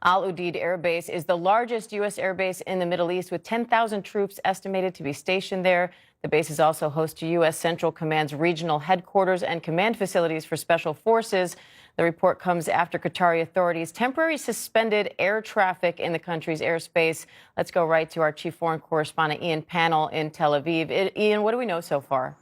Al-Udeid Air Base is the largest U.S. air base in the Middle East, with 10,000 troops estimated to be stationed there. The base is also host to U.S. Central Command's regional headquarters and command facilities for special forces. The report comes after Qatari authorities temporarily suspended air traffic in the country's airspace. Let's go right to our chief foreign correspondent, Ian Pannell, in Tel Aviv. Ian, what do we know so far?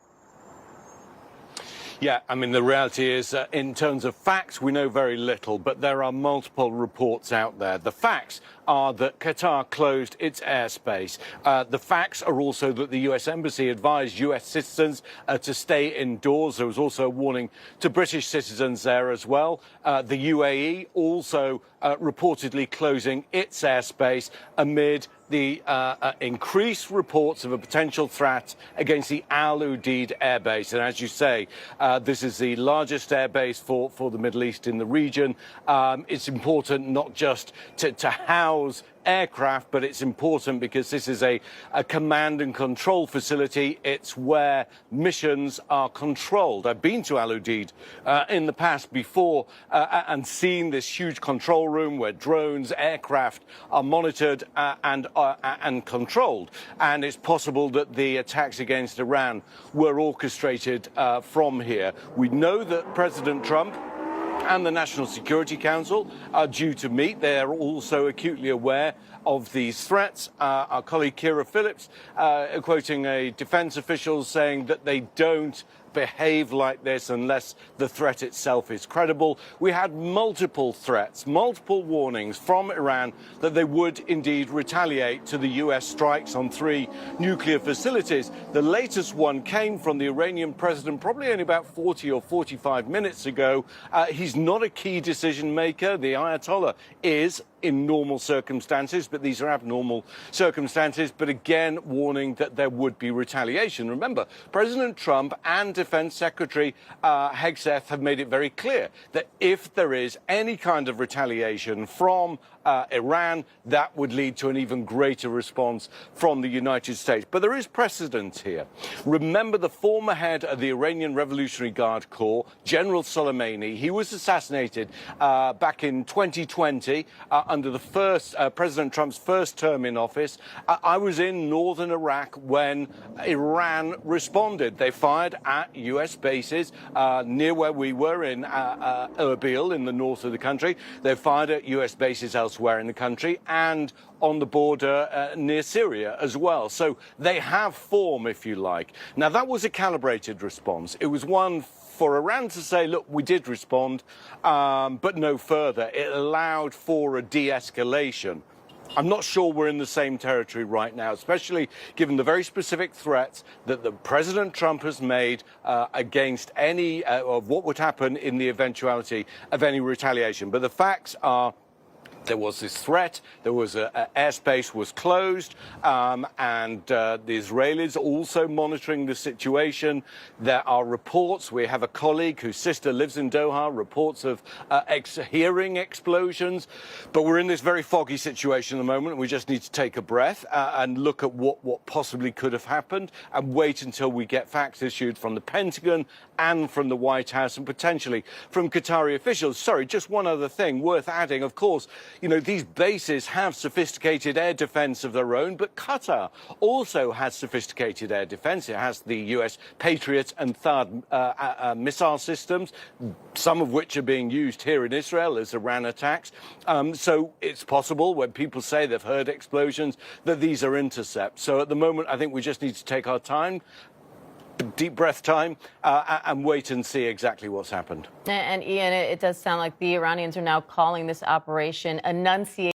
Yeah, I mean, the reality is, in terms of facts, we know very little, but there are multiple reports out there. The facts are that Qatar closed its airspace. The facts are also that the U.S. Embassy advised U.S. citizens to stay indoors. There was also a warning to British citizens there as well. The UAE also reportedly closing its airspace amid the increased reports of a potential threat against the Al-Udeid Air Base. And as you say, this is the largest air base for the Middle East in the region. It's important not just to house aircraft, but it's important because this is a command and control facility. It's where missions are controlled. I've been to Al-Udeid in the past before and seen this huge control room where drones, aircraft are monitored and controlled. And it's possible that the attacks against Iran were orchestrated from here. We know that President Trump and the National Security Council are due to meet. They are also acutely aware of these threats. Our colleague Kira Phillips quoting a defense official saying that they don't behave like this unless the threat itself is credible. We had multiple threats, multiple warnings from Iran that they would indeed retaliate to the US strikes on 3 nuclear facilities. The latest one came from the Iranian president probably only about 40 or 45 minutes ago. He's not a key decision maker. The Ayatollah is in normal circumstances, but these are abnormal circumstances. But again, warning that there would be retaliation. Remember, President Trump and Defense Secretary Hegseth have made it very clear that if there is any kind of retaliation from Iran, that would lead to an even greater response from the United States. But there is precedent here. Remember the former head of the Iranian Revolutionary Guard Corps, General Soleimani. He was assassinated back in 2020 under the first President Trump's first term in office. I was in northern Iraq when Iran responded. They fired at U.S. bases near where we were in Erbil in the north of the country. They fired at U.S. bases elsewhere in the country and on the border near Syria as well. So they have form, if you like. Now, that was a calibrated response. It was one for Iran to say, look, we did respond, but no further. It allowed for a de-escalation. I'm not sure we're in the same territory right now, especially given the very specific threats that the President Trump has made against any of what would happen in the eventuality of any retaliation. But the facts are, there was this threat, there was airspace was closed, and the Israelis also monitoring the situation. There are reports, we have a colleague whose sister lives in Doha, reports of hearing explosions. But we're in this very foggy situation at the moment. We just need to take a breath and look at what possibly could have happened and wait until we get facts issued from the Pentagon and from the White House and potentially from Qatari officials. Sorry, just one other thing worth adding. Of course, you know, these bases have sophisticated air defense of their own, but Qatar also has sophisticated air defense. It has the U.S. Patriot and THAAD missile systems, some of which are being used here in Israel as Iran attacks. So it's possible when people say they've heard explosions that these are intercepts. So at the moment, I think we just need to take our time, deep breath time, and wait and see exactly what's happened. And Ian, it does sound like the Iranians are now calling this operation Enunciate.